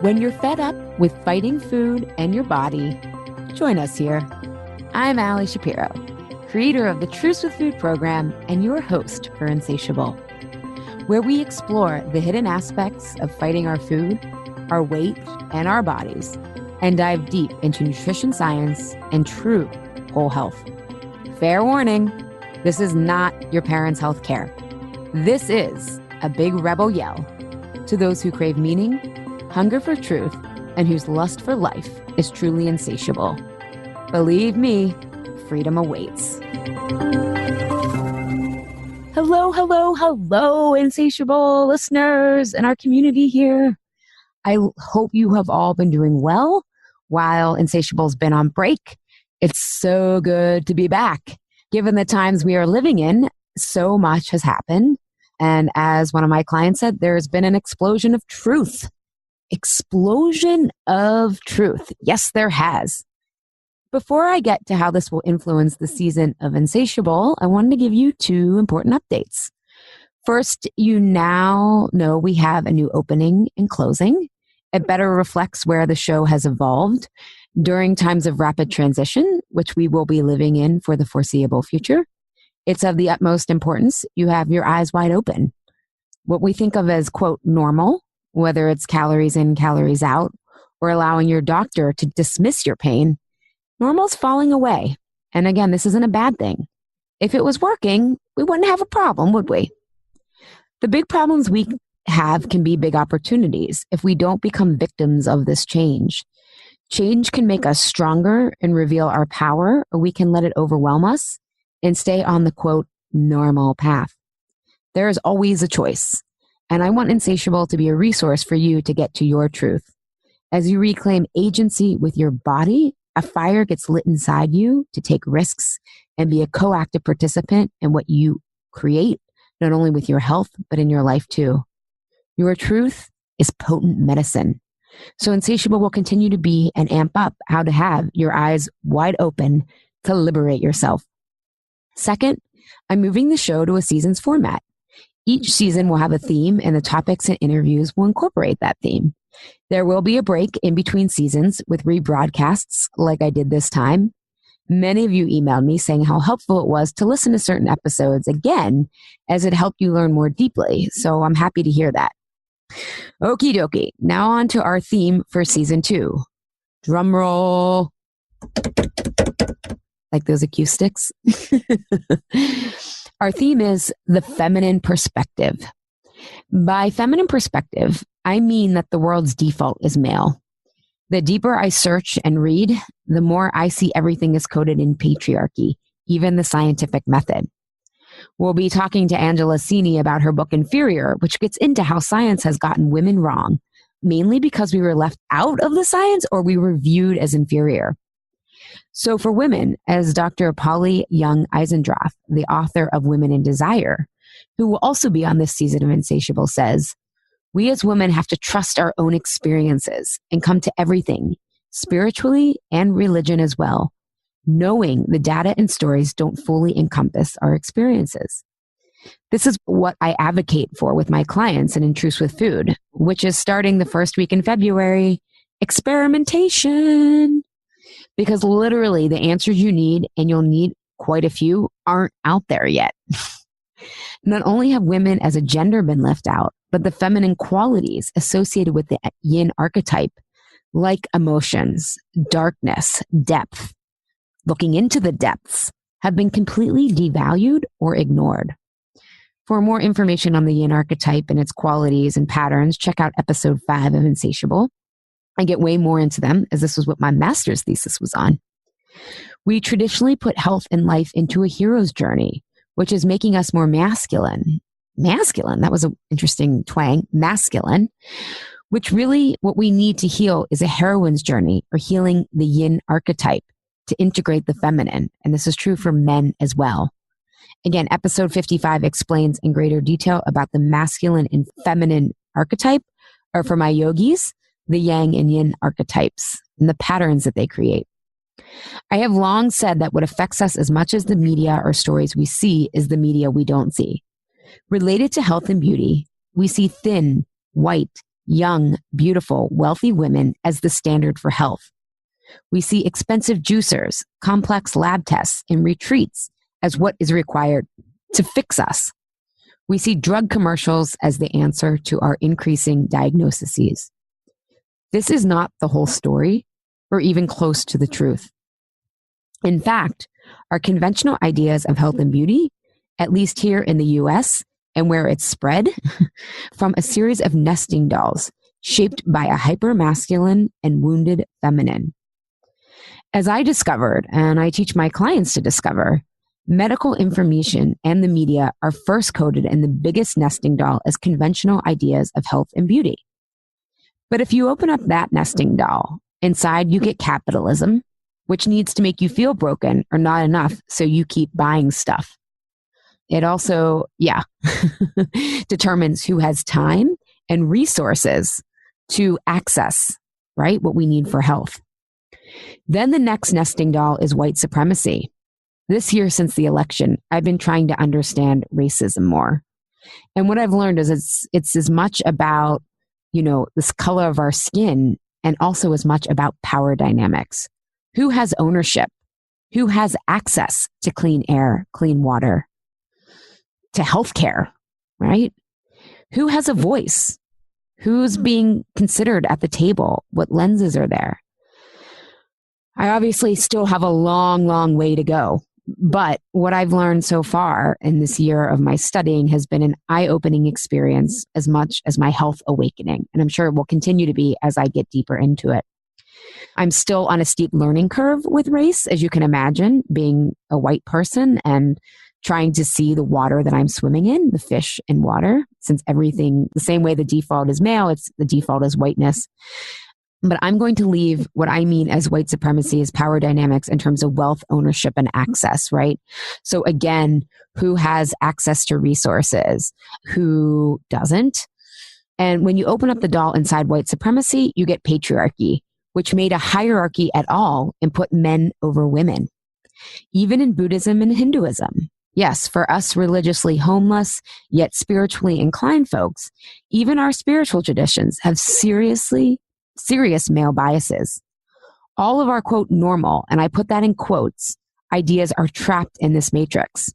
When you're fed up with fighting food and your body, join us here. I'm Ali Shapiro, creator of the Truce with Food program and your host for Insatiable, where we explore the hidden aspects of fighting our food, our weight, and our bodies, and dive deep into nutrition science and true whole health. Fair warning, this is not your parents' health care. This is a big rebel yell to those who crave meaning, hunger for truth, and whose lust for life is truly insatiable. Believe me, freedom awaits. Hello, hello, hello, insatiable listeners and our community here. I hope you have all been doing well while Insatiable's been on break. It's so good to be back. Given the times we are living in, so much has happened. And as one of my clients said, there's been an explosion of truth. Explosion of truth. Yes, there has. Before I get to how this will influence the season of Insatiable, I wanted to give you two important updates. First, you now know we have a new opening and closing. It better reflects where the show has evolved during times of rapid transition, which we will be living in for the foreseeable future. It's of the utmost importance you have your eyes wide open. What we think of as, quote, normal, whether it's calories in, calories out, or allowing your doctor to dismiss your pain, normal's falling away. And again, this isn't a bad thing. If it was working, we wouldn't have a problem, would we? The big problems we have can be big opportunities if we don't become victims of this change. Change can make us stronger and reveal our power, or we can let it overwhelm us and stay on the, quote, normal path. There is always a choice, and I want Insatiable to be a resource for you to get to your truth. As you reclaim agency with your body, a fire gets lit inside you to take risks and be a co-active participant in what you create, not only with your health, but in your life too. Your truth is potent medicine. So Insatiable will continue to be and amp up how to have your eyes wide open to liberate yourself. Second, I'm moving the show to a season's format. Each season will have a theme, and the topics and interviews will incorporate that theme. There will be a break in between seasons with rebroadcasts like I did this time. Many of you emailed me saying how helpful it was to listen to certain episodes again, as it helped you learn more deeply. So I'm happy to hear that. Okie dokie. Now on to our theme for season 2. Drum roll. Like those acoustics. Our theme is the feminine perspective. By feminine perspective, I mean that the world's default is male. The deeper I search and read, the more I see everything is coded in patriarchy, even the scientific method. We'll be talking to Angela Sini about her book Inferior, which gets into how science has gotten women wrong, mainly because we were left out of the science or we were viewed as inferior. So for women, as Dr. Polly Young-Eisendorf, the author of Women in Desire, who will also be on this season of Insatiable, says, we as women have to trust our own experiences and come to everything, spiritually and religion as well, knowing the data and stories don't fully encompass our experiences. This is what I advocate for with my clients and in Truce with Food, which is starting the first week in February, experimentation. Because literally the answers you need, and you'll need quite a few, aren't out there yet. Not only have women as a gender been left out, but the feminine qualities associated with the yin archetype, like emotions, darkness, depth, looking into the depths, have been completely devalued or ignored. For more information on the yin archetype and its qualities and patterns, check out episode 5 of Insatiable. I get way more into them, as this was what my master's thesis was on. We traditionally put health and life into a hero's journey, which is making us more masculine. Masculine, that was an interesting twang, masculine, which really what we need to heal is a heroine's journey, or healing the yin archetype to integrate the feminine. And this is true for men as well. Again, episode 55 explains in greater detail about the masculine and feminine archetype, or for my yogis, the yang and yin archetypes and the patterns that they create. I have long said that what affects us as much as the media or stories we see is the media we don't see. Related to health and beauty, we see thin, white, young, beautiful, wealthy women as the standard for health. We see expensive juicers, complex lab tests, and retreats as what is required to fix us. We see drug commercials as the answer to our increasing diagnoses. This is not the whole story or even close to the truth. In fact, our conventional ideas of health and beauty, at least here in the US and where it's spread, from a series of nesting dolls shaped by a hypermasculine and wounded feminine. As I discovered, and I teach my clients to discover, medical information and the media are first coded in the biggest nesting doll as conventional ideas of health and beauty. But if you open up that nesting doll, inside you get capitalism, which needs to make you feel broken or not enough, so you keep buying stuff. It also, determines who has time and resources to access, right, what we need for health. Then the next nesting doll is white supremacy. This year since the election, I've been trying to understand racism more. And what I've learned is it's as much about, this color of our skin and also as much about power dynamics. Who has ownership? Who has access to clean air, clean water, to healthcare, right? Who has a voice? Who's being considered at the table? What lenses are there? I obviously still have a long, long way to go. But what I've learned so far in this year of my studying has been an eye-opening experience as much as my health awakening. And I'm sure it will continue to be as I get deeper into it. I'm still on a steep learning curve with race, as you can imagine, being a white person and trying to see the water that I'm swimming in, the fish in water, since everything, the same way the default is male, the default is whiteness. But I'm going to leave what I mean as white supremacy as power dynamics in terms of wealth, ownership, and access, right? So again, who has access to resources? Who doesn't? And when you open up the doll inside white supremacy, you get patriarchy, which made a hierarchy at all and put men over women. Even in Buddhism and Hinduism. Yes, for us religiously homeless, yet spiritually inclined folks, even our spiritual traditions have serious male biases. All of our, quote, normal, and I put that in quotes, ideas are trapped in this matrix.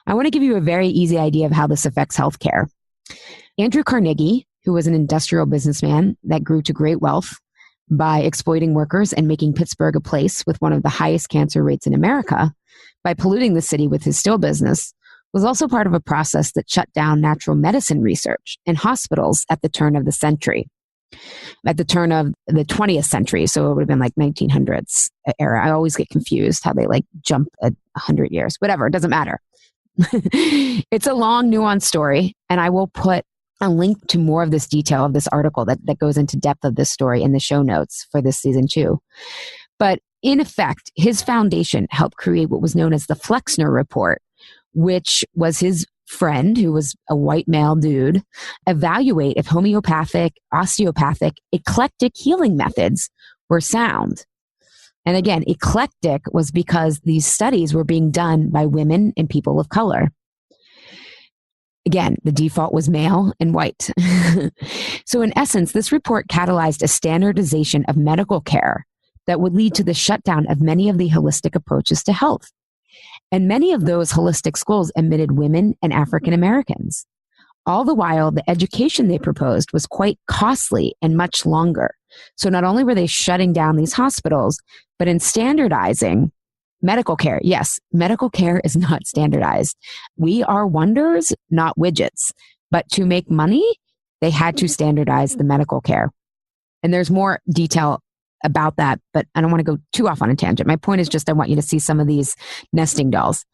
I want to give you a very easy idea of how this affects healthcare. Andrew Carnegie, who was an industrial businessman that grew to great wealth by exploiting workers and making Pittsburgh a place with one of the highest cancer rates in America, by polluting the city with his steel business, was also part of a process that shut down natural medicine research and hospitals at the turn of the century. At the turn of the 20th century, so it would have been like 1900s era. I always get confused how they jump 100 years. Whatever, it doesn't matter. It's a long, nuanced story, and I will put a link to more of this detail of this article that goes into depth of this story in the show notes for this season 2. But in effect, his foundation helped create what was known as the Flexner Report, which was his friend, who was a white male dude, evaluate if homeopathic, osteopathic, eclectic healing methods were sound. And again, eclectic was because these studies were being done by women and people of color. Again, the default was male and white. So in essence, this report catalyzed a standardization of medical care that would lead to the shutdown of many of the holistic approaches to health. And many of those holistic schools admitted women and African Americans. All the while, the education they proposed was quite costly and much longer. So not only were they shutting down these hospitals, but in standardizing medical care. Yes, medical care is not standardized. We are wonders, not widgets. But to make money, they had to standardize the medical care. And there's more detail about that, but I don't want to go too off on a tangent. My point is just I want you to see some of these nesting dolls.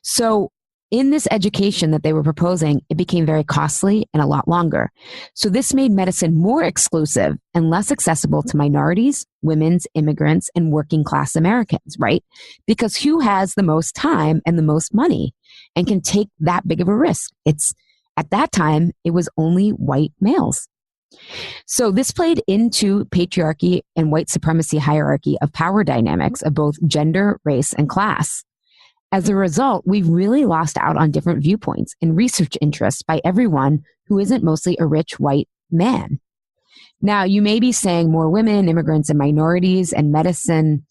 So in this education that they were proposing, it became very costly and a lot longer. So this made medicine more exclusive and less accessible to minorities, women's, immigrants, and working class Americans, right? Because who has the most time and the most money and can take that big of a risk? At that time, it was only white males. So this played into patriarchy and white supremacy hierarchy of power dynamics of both gender, race, and class. As a result, we've really lost out on different viewpoints and research interests by everyone who isn't mostly a rich white man. Now, you may be saying more women, immigrants, and minorities and medicine.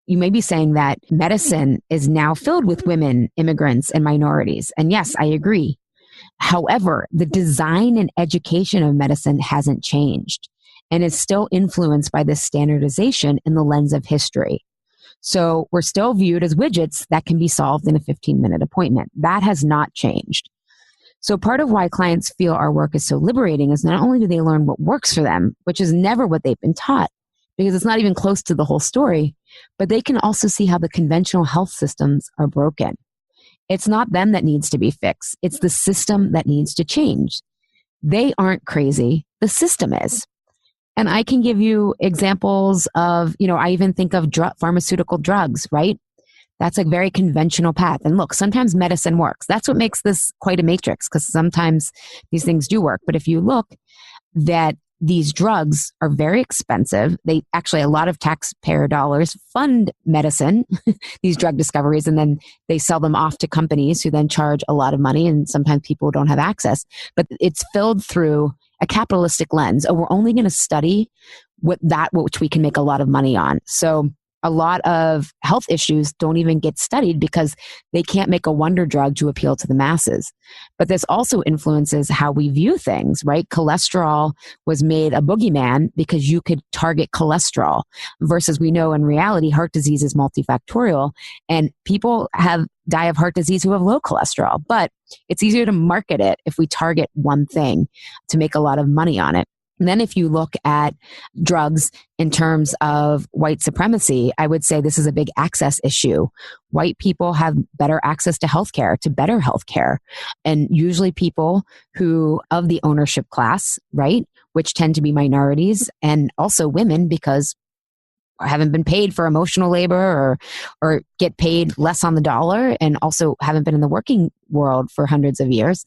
You may be saying that medicine is now filled with women, immigrants, and minorities. And yes, I agree. However, the design and education of medicine hasn't changed and is still influenced by this standardization in the lens of history. So we're still viewed as widgets that can be solved in a 15-minute appointment. That has not changed. So part of why clients feel our work is so liberating is not only do they learn what works for them, which is never what they've been taught, because it's not even close to the whole story, but they can also see how the conventional health systems are broken. It's not them that needs to be fixed. It's the system that needs to change. They aren't crazy. The system is. And I can give you examples of, I even think of pharmaceutical drugs, right? That's a very conventional path. And look, sometimes medicine works. That's what makes this quite a matrix, because sometimes these things do work. But if you look, that these drugs are very expensive. They actually, a lot of taxpayer dollars fund medicine, these drug discoveries, and then they sell them off to companies who then charge a lot of money. And sometimes people don't have access, but it's filled through a capitalistic lens. Oh, we're only going to study which we can make a lot of money on. So a lot of health issues don't even get studied because they can't make a wonder drug to appeal to the masses. But this also influences how we view things, right? Cholesterol was made a boogeyman because you could target cholesterol, versus we know in reality, heart disease is multifactorial, and people die of heart disease who have low cholesterol. But it's easier to market it if we target one thing to make a lot of money on it. And then if you look at drugs in terms of white supremacy, I would say this is a big access issue. White people have better access to healthcare, to better healthcare. And usually people who of the ownership class, right, which tend to be minorities and also women, because haven't been paid for emotional labor or get paid less on the dollar, and also haven't been in the working world for hundreds of years,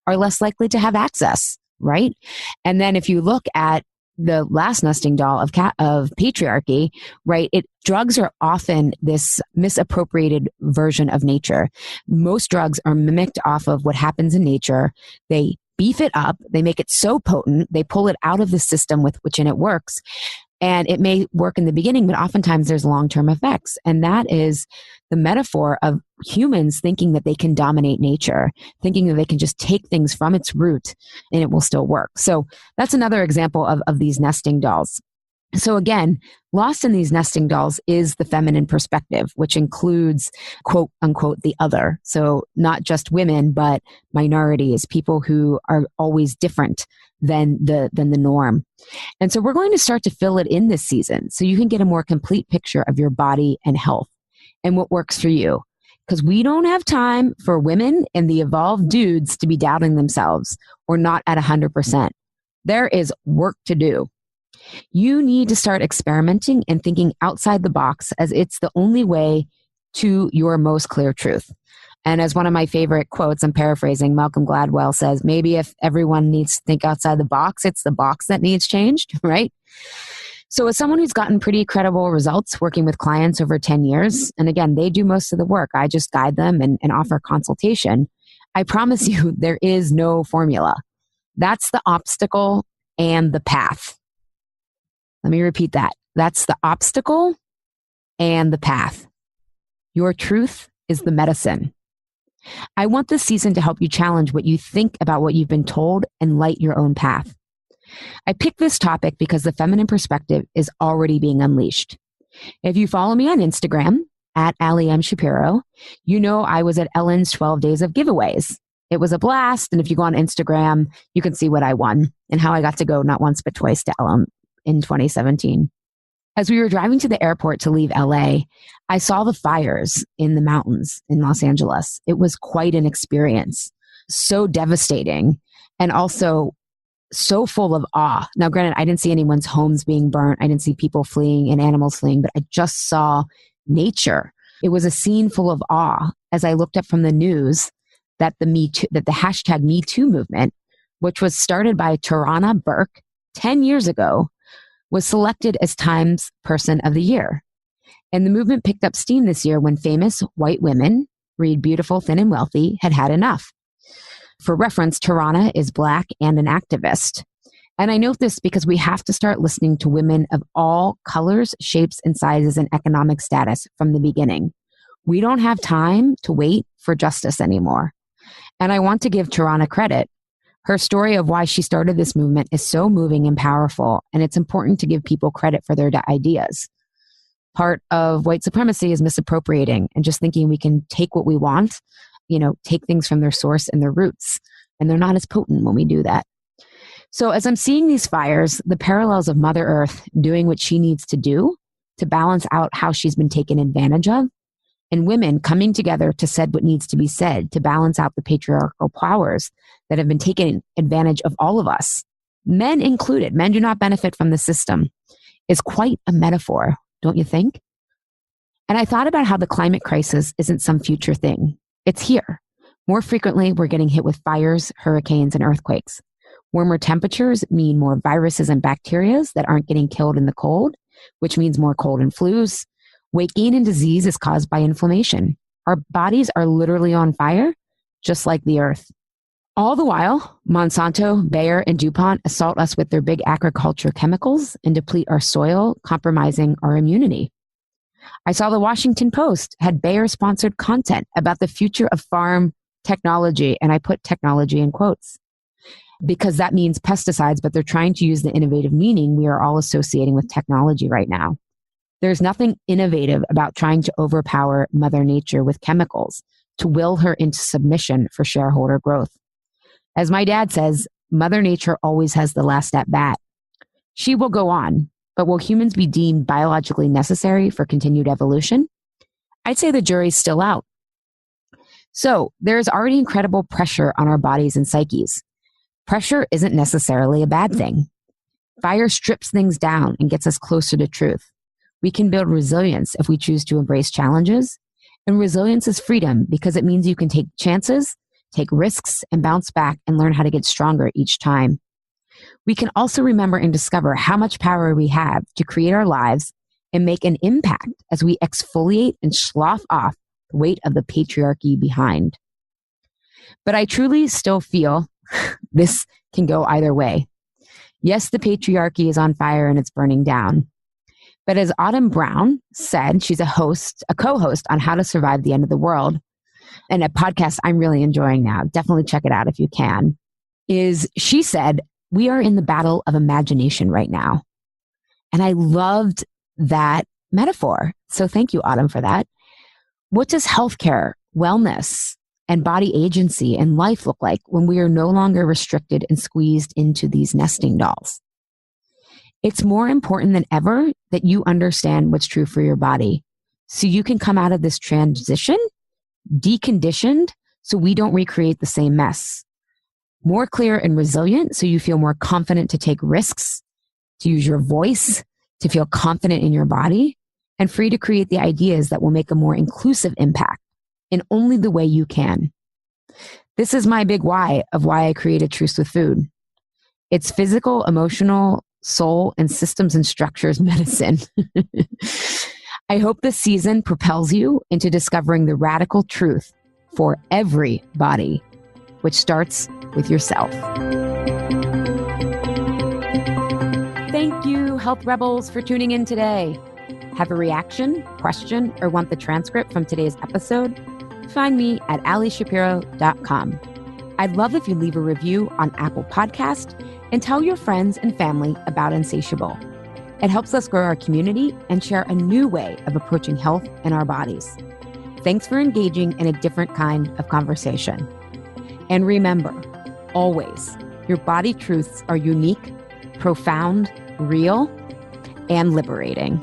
are less likely to have access. Right. And then if you look at the last nesting doll of patriarchy, right, drugs are often this misappropriated version of nature. Most drugs are mimicked off of what happens in nature. They beef it up. They make it so potent. They pull it out of the system with which it works. And it may work in the beginning, but oftentimes there's long-term effects. And that is the metaphor of humans thinking that they can dominate nature, thinking that they can just take things from its root and it will still work. So that's another example of these nesting dolls. So again, lost in these nesting dolls is the feminine perspective, which includes, quote unquote, the other. So not just women, but minorities, people who are always different than the norm. And so we're going to start to fill it in this season so you can get a more complete picture of your body and health and what works for you. Because we don't have time for women and the evolved dudes to be doubting themselves or not at 100%. There is work to do. You need to start experimenting and thinking outside the box, as it's the only way to your most clear truth. And as one of my favorite quotes, I'm paraphrasing, Malcolm Gladwell says, maybe if everyone needs to think outside the box, it's the box that needs changed, right? So as someone who's gotten pretty credible results working with clients over 10 years, and again, they do most of the work, I just guide them and offer consultation, I promise you there is no formula. That's the obstacle and the path. Let me repeat that. That's the obstacle and the path. Your truth is the medicine. I want this season to help you challenge what you think about what you've been told and light your own path. I picked this topic because the feminine perspective is already being unleashed. If you follow me on Instagram, at Allie M. Shapiro, you know I was at Ellen's 12 Days of Giveaways. It was a blast, and if you go on Instagram, you can see what I won and how I got to go not once but twice to Ellen in 2017. As we were driving to the airport to leave LA, I saw the fires in the mountains in Los Angeles. It was quite an experience, so devastating and also so full of awe. Now, granted, I didn't see anyone's homes being burnt. I didn't see people fleeing and animals fleeing, but I just saw nature. It was a scene full of awe as I looked up from the news that the hashtag Me Too movement, which was started by Tarana Burke 10 years ago, was selected as Time's Person of the Year. And the movement picked up steam this year when famous white women, read Beautiful, Thin, and Wealthy, had had enough. For reference, Tarana is Black and an activist. And I note this because we have to start listening to women of all colors, shapes, and sizes and economic status from the beginning. We don't have time to wait for justice anymore. And I want to give Tarana credit. Her story of why she started this movement is so moving and powerful, and it's important to give people credit for their ideas. Part of white supremacy is misappropriating and just thinking we can take what we want, take things from their source and their roots, and they're not as potent when we do that. So as I'm seeing these fires, the parallels of Mother Earth doing what she needs to do to balance out how she's been taken advantage of, and women coming together to say what needs to be said to balance out the patriarchal powers that have been taking advantage of all of us, men included, men do not benefit from the system, is quite a metaphor, don't you think? And I thought about how the climate crisis isn't some future thing. It's here. More frequently, we're getting hit with fires, hurricanes, and earthquakes. Warmer temperatures mean more viruses and bacteria that aren't getting killed in the cold, which means more cold and flus. Weight gain and disease is caused by inflammation. Our bodies are literally on fire, just like the earth. All the while, Monsanto, Bayer, and DuPont assault us with their big agriculture chemicals and deplete our soil, compromising our immunity. I saw the Washington Post had Bayer-sponsored content about the future of farm technology, and I put technology in quotes, because that means pesticides, but they're trying to use the innovative meaning we are all associating with technology right now. There's nothing innovative about trying to overpower Mother Nature with chemicals to will her into submission for shareholder growth. As my dad says, Mother Nature always has the last at bat. She will go on, but will humans be deemed biologically necessary for continued evolution? I'd say the jury's still out. So there's already incredible pressure on our bodies and psyches. Pressure isn't necessarily a bad thing. Fire strips things down and gets us closer to truth. We can build resilience if we choose to embrace challenges. And resilience is freedom because it means you can take chances, take risks, and bounce back and learn how to get stronger each time. We can also remember and discover how much power we have to create our lives and make an impact as we exfoliate and slough off the weight of the patriarchy behind. But I truly still feel this can go either way. Yes, the patriarchy is on fire and it's burning down. But as Autumn Brown said, she's a co-host on How to Survive the End of the World, and a podcast I'm really enjoying now. Definitely check it out if you can. She said, we are in the battle of imagination right now. And I loved that metaphor. So thank you, Autumn, for that. What does healthcare, wellness, and body agency and life look like when we are no longer restricted and squeezed into these nesting dolls? It's more important than ever that you understand what's true for your body so you can come out of this transition deconditioned so we don't recreate the same mess. More clear and resilient so you feel more confident to take risks, to use your voice, to feel confident in your body, and free to create the ideas that will make a more inclusive impact in only the way you can. This is my big why of why I created Truce with Food. It's physical, emotional, soul, and systems and structures medicine. I hope this season propels you into discovering the radical truth for every body, which starts with yourself. Thank you, Health Rebels, for tuning in today. Have a reaction, question, or want the transcript from today's episode? Find me at alishapiro.com. I'd love if you leave a review on Apple Podcast and tell your friends and family about Insatiable. It helps us grow our community and share a new way of approaching health in our bodies. Thanks for engaging in a different kind of conversation. And remember, always, your body truths are unique, profound, real, and liberating.